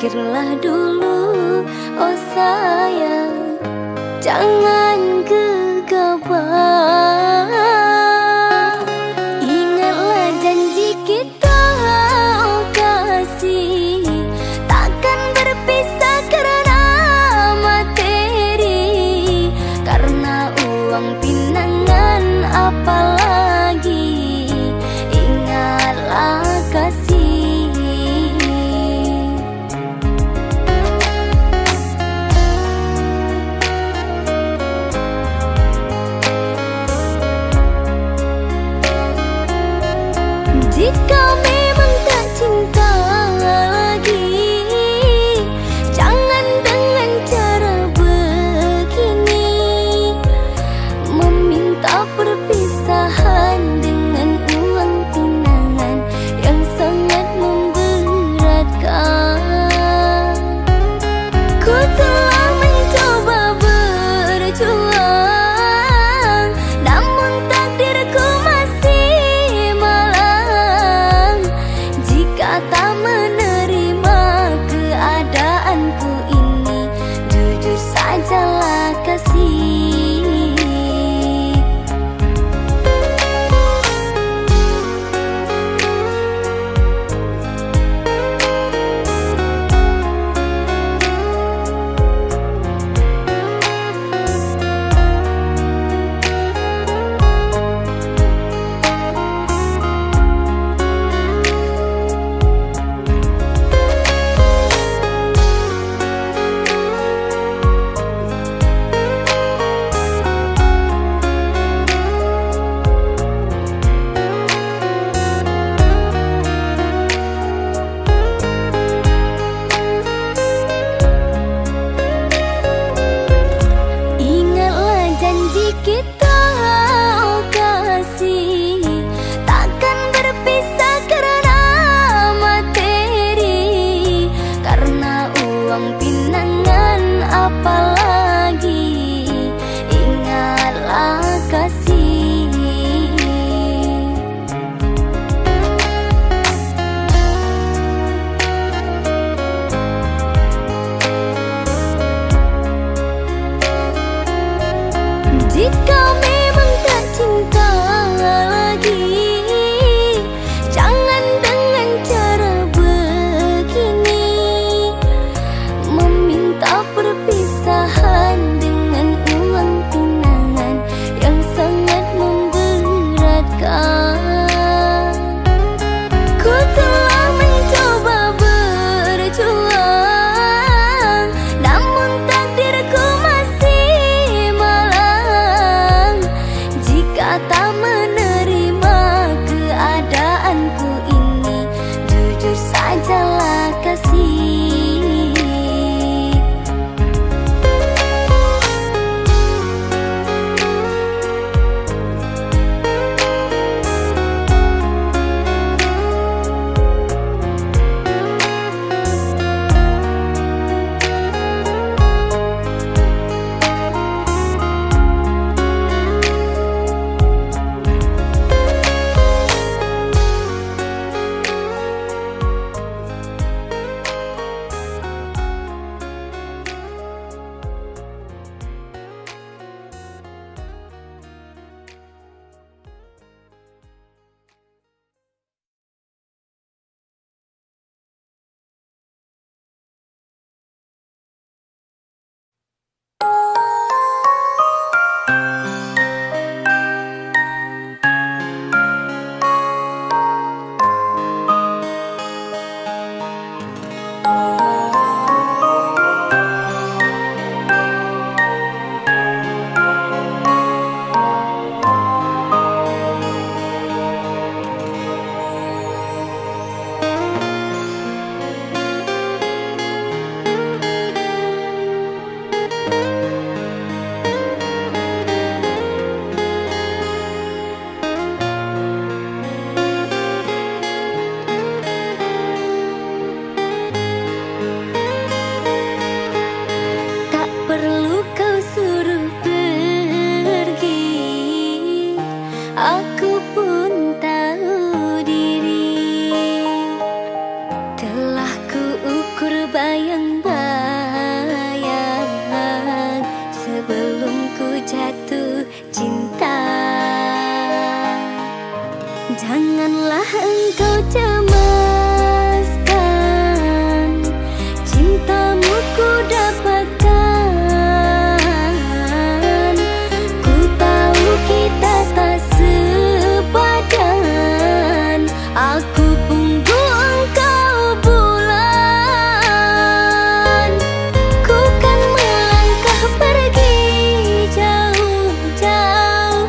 Pikirlah dulu, oh sayang, jangan gegabah. Ingatlah janji kita, oh kasih, takkan berpisah karena materi, karena uang pinangan apalagi. Ingatlah kasih. Jika memang tak cinta lagi, jangan dengan cara begini, meminta perpisahan dengan uang pinangan yang sangat memberatkan. Ku telah mencoba berjuang, namun takdirku masih malang. Jika tak menerima keadaanku ini, jujur sajalah kasih. Kita, oh kasih, takkan berpisah karena materi, karena uang pinangan apalagi. Ingatlah kasih. Jika memang tak cinta lagi, jangan dengan cara begini, meminta perpisahan dengan uang pinangan yang sangat memberatkan. Ku telah mencoba berjuang, namun takdirku masih malang. Jika tak menerima keadaanku ini, jujur sajalah kasih. Aku pun tahu diri, telah ku ukur bayang Janganlah engkau cemaskan, cintamu ku dapatkan. Ku tahu kita tak sepadan, aku punggu engkau bulan. Ku kan melangkah pergi jauh-jauh,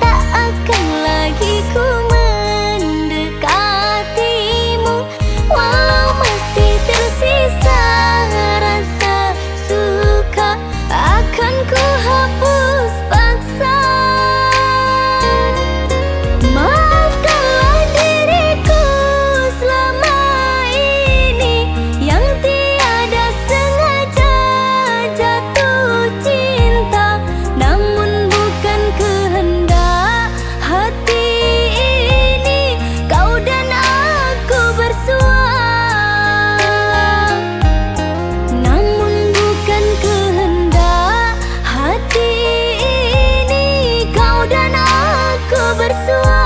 tak akan lagi ku mendekatimu. Walau masih tersisa rasa suka, akan ku hapus paksa. Maafkanlah diriku selama ini yang tiada sengaja jatuh cinta, namun bukan kehendak hati ini kau dan aku bersua. Namun bukan kehendak hati ini kau dan aku bersua.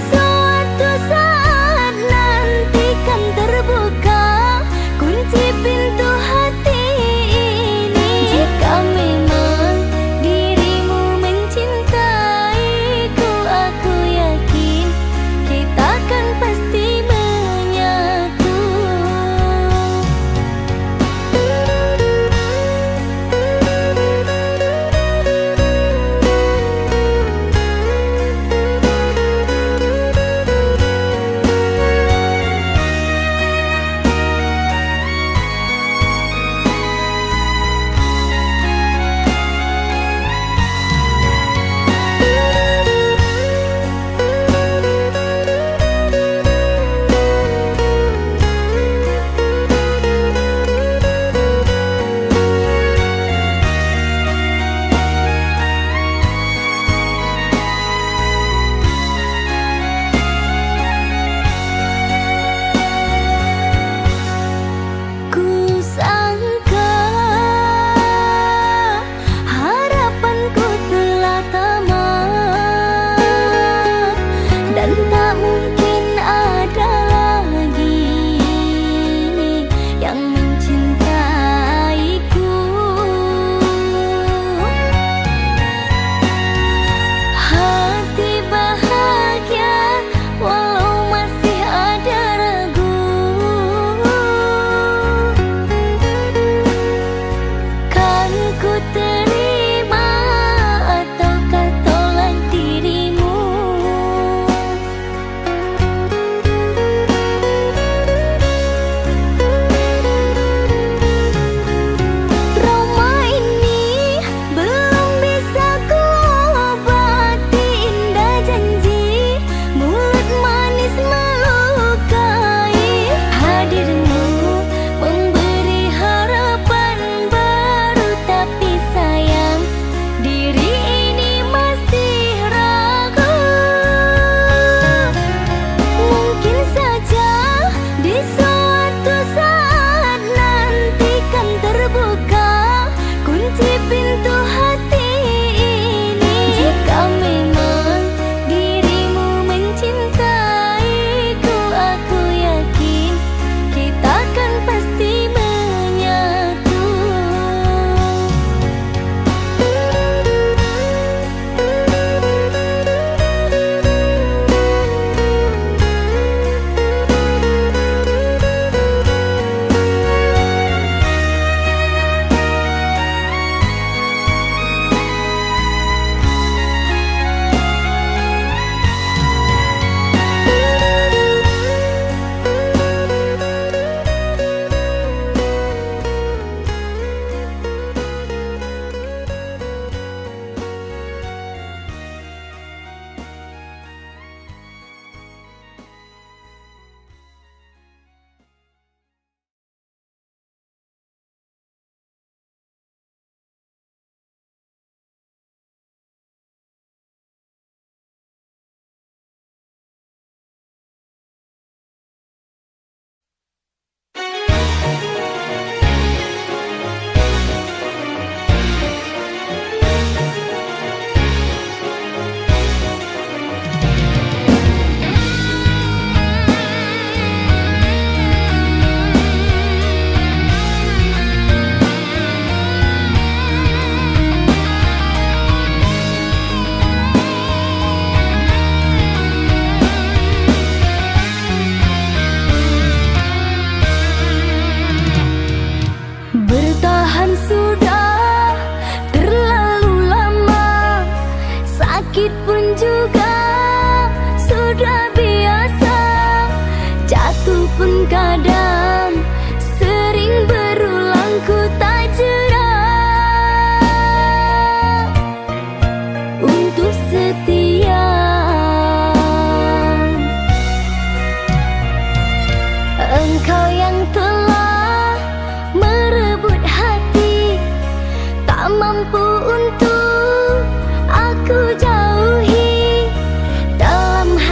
suatu saat nanti kan terbuka kunci pintu hati ini. Jika memang dirimu mencintaiku, aku yakin kita kan pasti menyatu.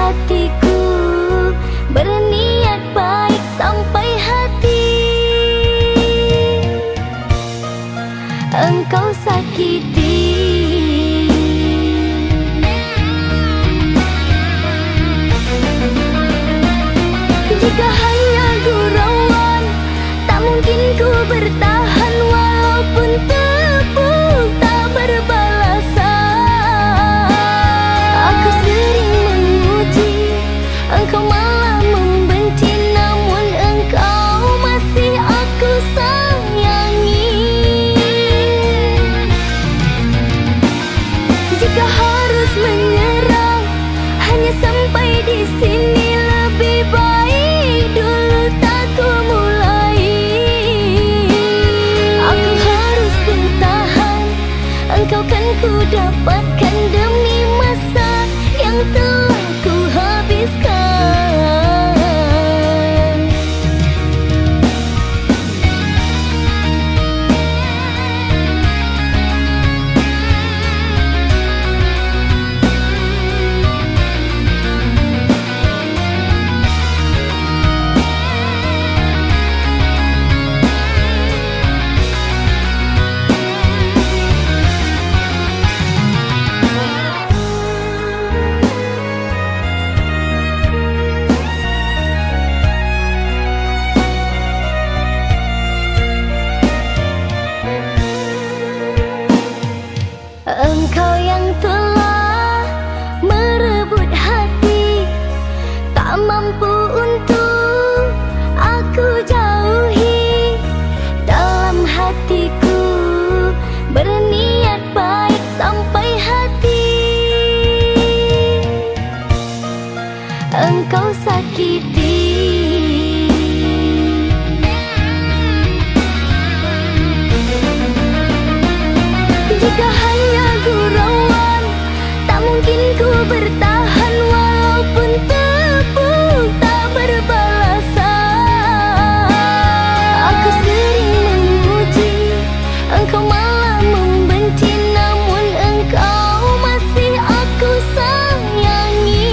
hatiku berniat baik sampai sampai di sini, lebih baik dulu tak ku mulai. Aku harus bertahan, engkau kan ku dapatkan demi masa yang telah ku habiskan. Engkau yang telah merebut hati, tak mampu untuk aku jauhi. Dalam hatiku berniat baik sampai hati engkau sakiti. Jika hanya gurauan, tak mungkin ku bertahan. Walaupun tepuk tak berbalasan, aku sering memuji, engkau malah membenci. Namun engkau masih aku sayangi.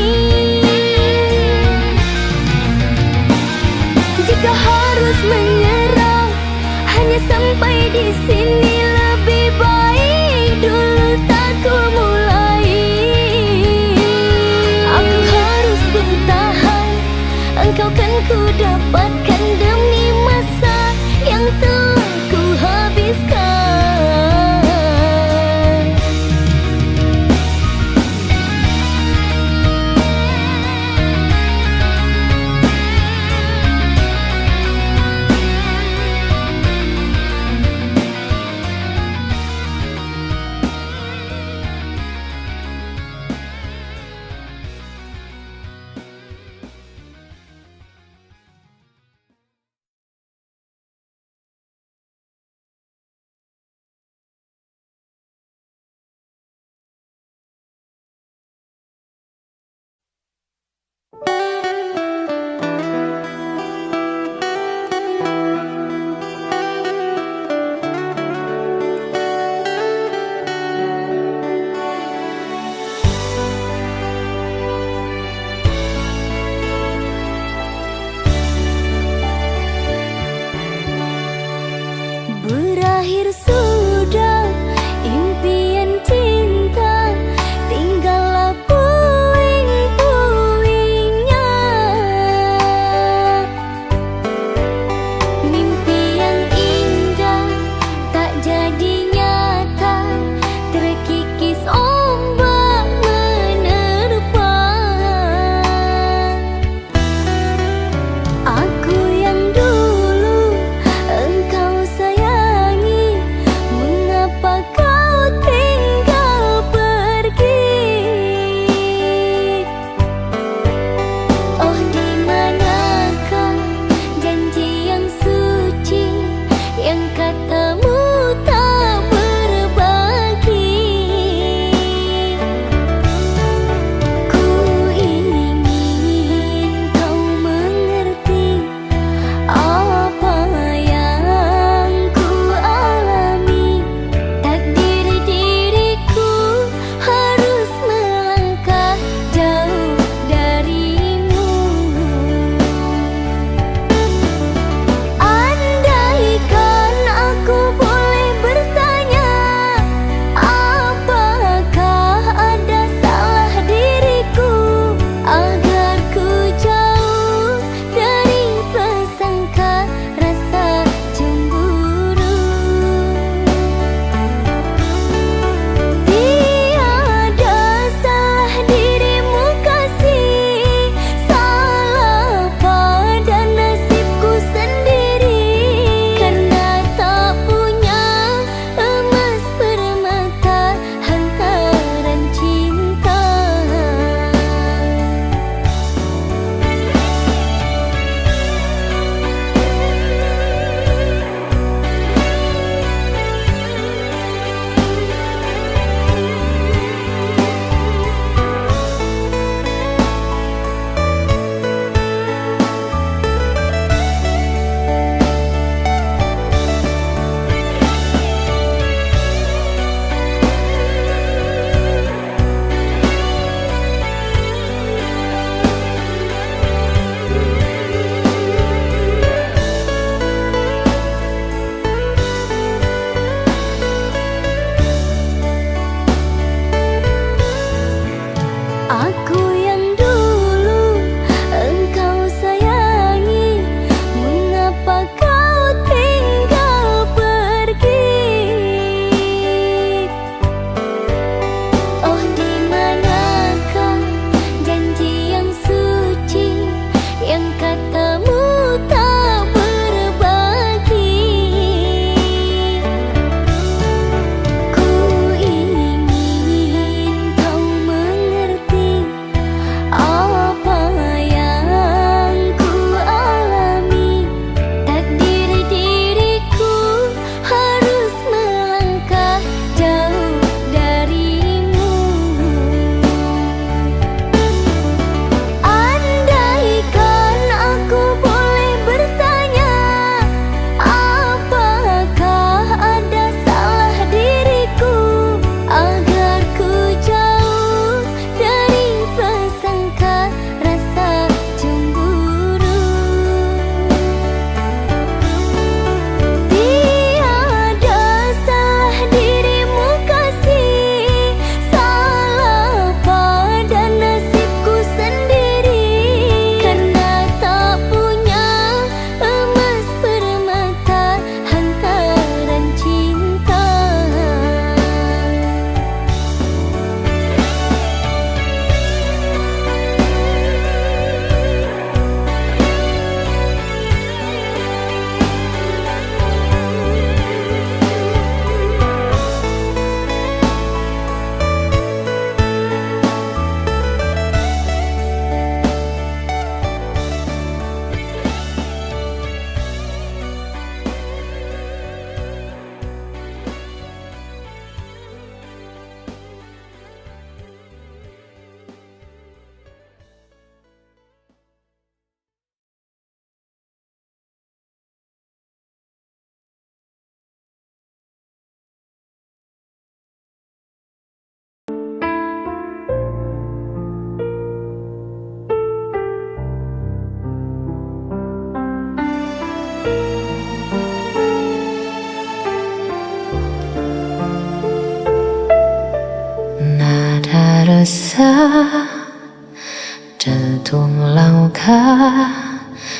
Sambung langkah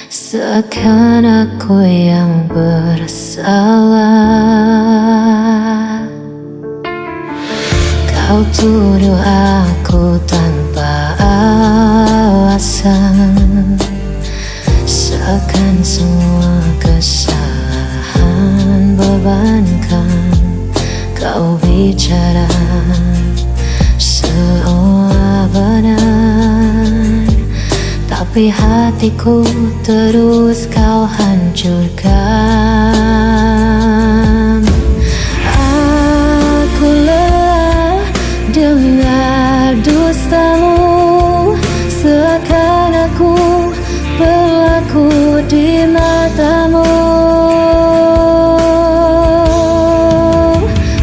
seakan aku yang bersalah. Kau tuduh aku tanpa alasan, seakan semua kesalahan bebankan. Kau bicara seolah benar, tapi hatiku terus kau hancurkan. Aku lelah dengar dustamu, seakan aku berlaku di matamu.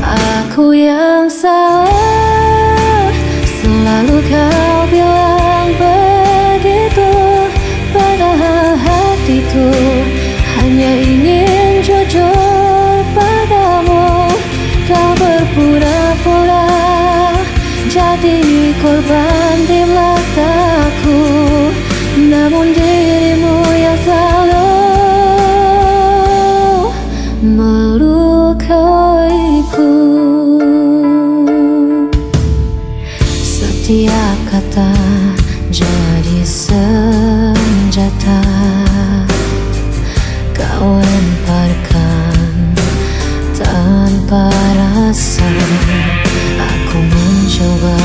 Aku yang salah, selalu kau bilang begitu, padahal hatiku hanya ingin jujur padamu. Kau berpura-pura jadi korban di mataku, namun dirimu yang selalu melukaiku. Setiap kata jadi senjata kau lemparkan tanpa rasa. Aku mencoba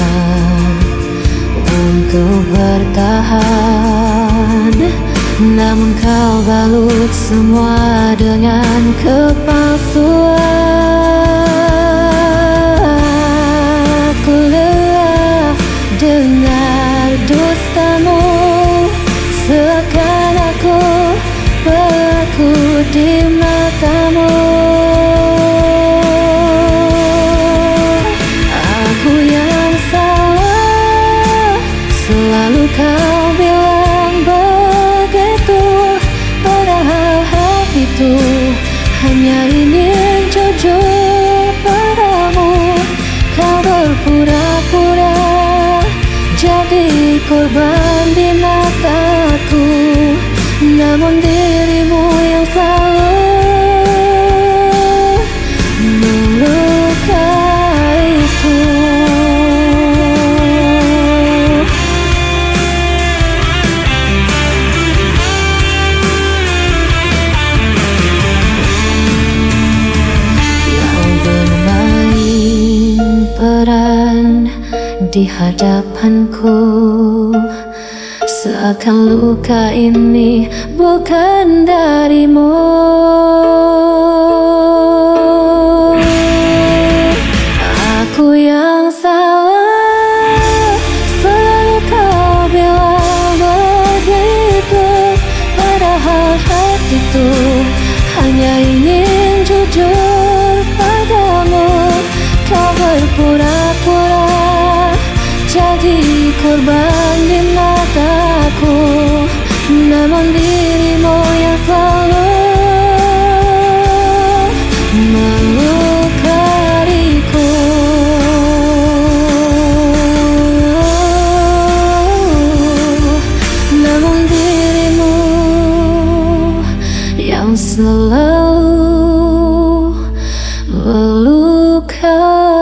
untuk bertahan, namun kau balut semua dengan kepalsuan. Aku lelah dengar dustamu, seakan aku berlaku di matamu. Aku yang salah, selalu kau bilang begitu, padahal hatiku hanya ingin jujur padamu. Kau berpura-pura jadi korban di mataku, namun dirimu yang selalu melukaiku. Kau bermain peran di hadapanku, seakan luka ini bukan darimu. Aku yang salah, selalu kau bilang begitu, padahal hatiku hanya ingin jujur padamu. Kau berpura-pura jadi korban di mataku, namun dirimu yang selalu melukaiku. Namun dirimu yang selalu melukaiku.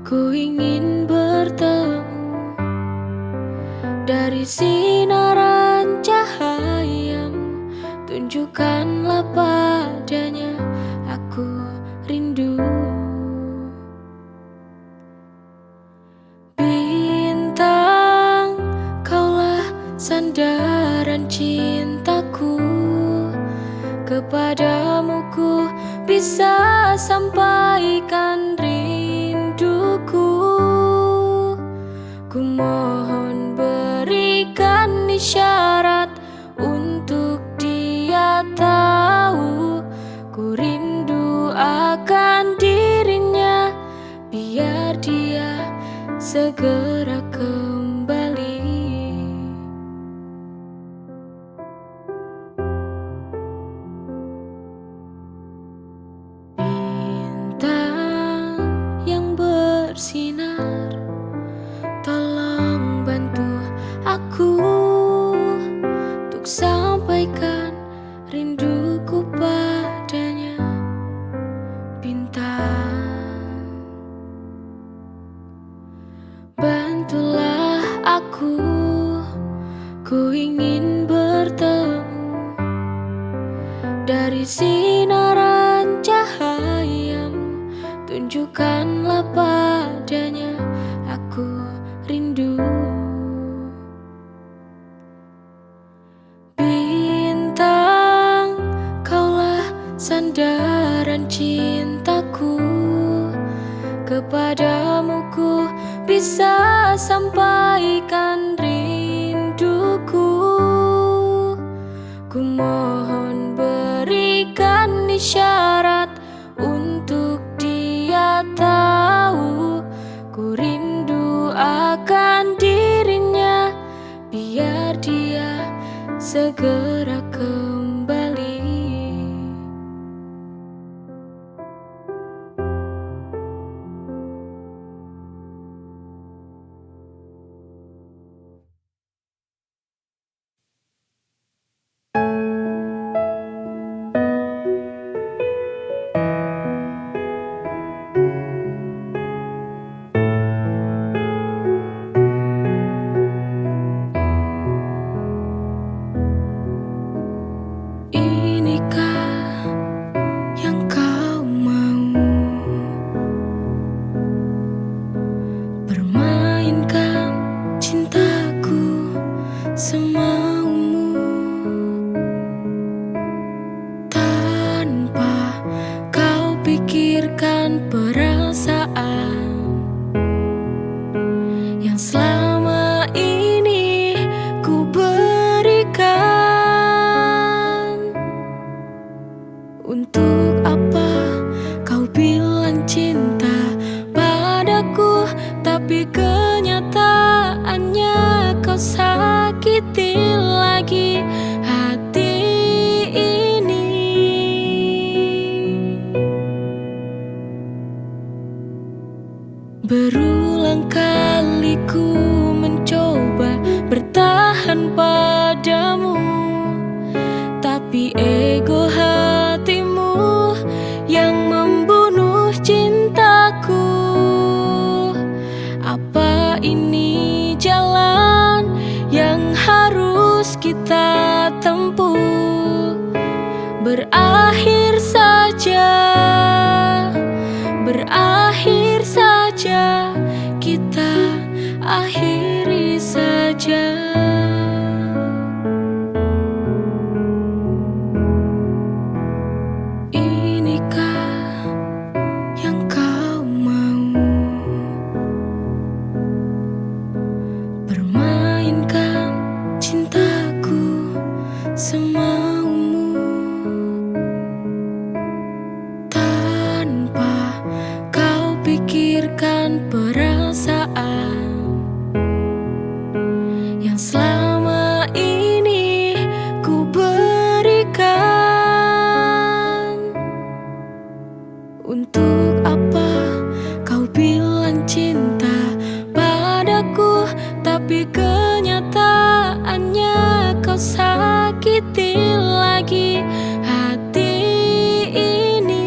Ku ingin bertemu dari sinaran cahayamu. Tunjukkanlah padanya aku rindu. Bintang, kaulah sandaran cintaku. Kepadamu ku bisa sampaikan rinduku. Ku mohon berikan isyarat untuk dia tahu ku rindu akan dirinya, biar dia segera kembali. Bintang yang bersinar, tolong bantu aku untuk sampaikan rinduku padanya. Bintang, bantulah aku, ku ingin bertemu dari sinaran cahayamu. Tunjukkanlah padanya aku rindu. Bintang, kaulah sandaran cintaku. Kepadamu ku bisa sampaikan rinduku. Ku mohon berikan isyarat untuk dia tahu ku rindu akan dirinya, biar dia segera kembali. Inikah yang kau mau? Permainkan cintaku semaumu, tanpa kau pikirkan perasaan yang selama ini ku berikan. Untuk apa kau bilang cinta padaku, tapi kenyataannya kau sakiti lagi hati ini. Berulang kali ku mencoba bertahan padamu, tapi ego hatimu yang membunuh cintaku. Apa ini jalan yang harus kita tempuh? Berakhir saja, berakhir saja, kita akhiri saja. Inikah yang kau mau? Permainkan cintaku semaumu, tanpa kau pikirkan perasaan yang selama ini ku berikan. Untuk apa kau bilang cinta padaku, tapi kenyataannya kau sakiti lagi hati ini.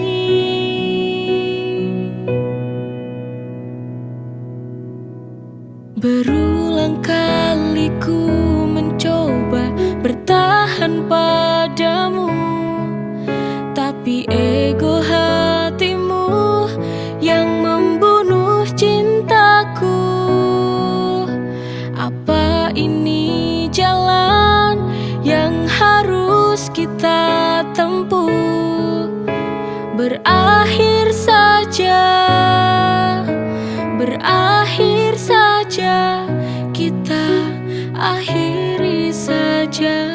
Berulang kali ku mencoba bertahan padamu, tapi ego hatimu yang membunuh cintaku. Apa ini jalan yang harus kita tempuh? Berakhir saja, berakhir saja, kita akhiri saja.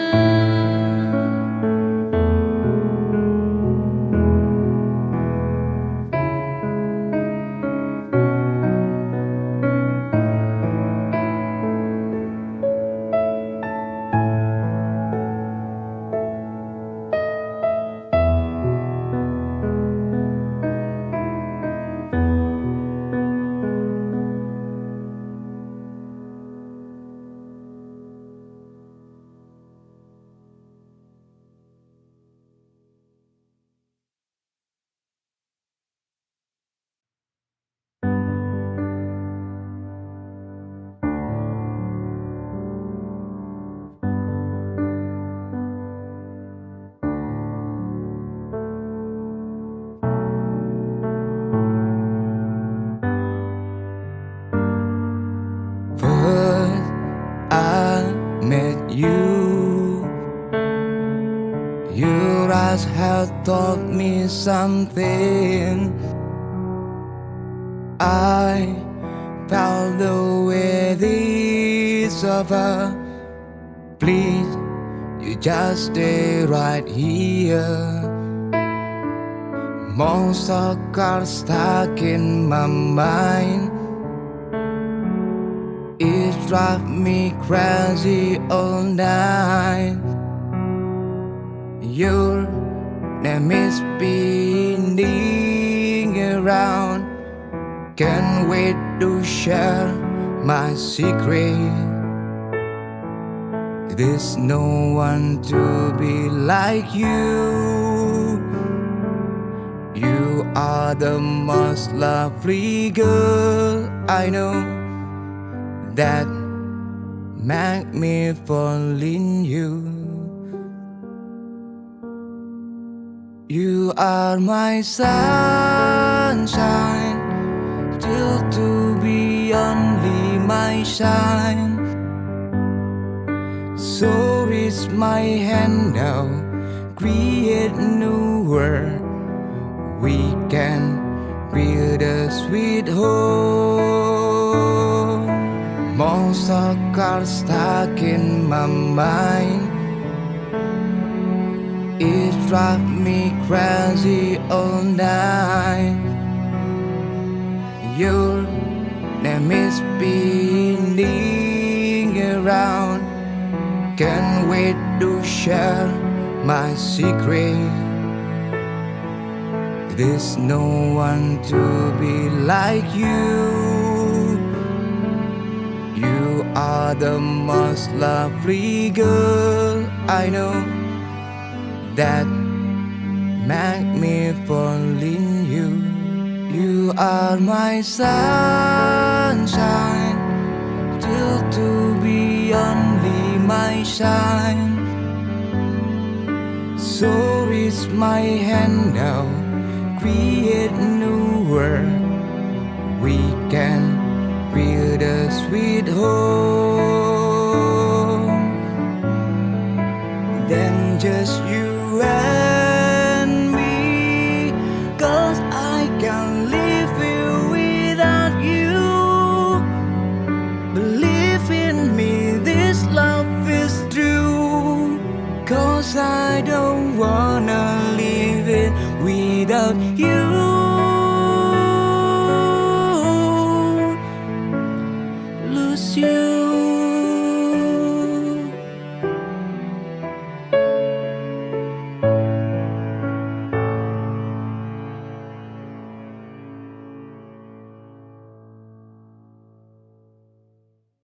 First I met you, your eyes have taught me something. I felt the way this over. Please, you just stay right here. Monster cars stuck in my mind. It drives me crazy all night. Your name is spinning around. Can't wait to share my secret. There's no one to be like you. You are the most lovely girl I know, that make me fall in you. You are my sunshine, still to be only my shine. So reach my hand now, create new world. We can build a sweet home. Monster cars stuck in my mind. It drives me crazy all night. Your name is spinning around. Can't wait to share my secret. There's no one to be like you. You are the most lovely girl I know, that make me fall in you. You are my sunshine, still to be only my shine. So reach my hand now, create new world. We can build a sweet home. Then just you and me, 'cause I can't live here without you. Believe in me, this love is true, 'cause I don't wanna live it without you. Lose you.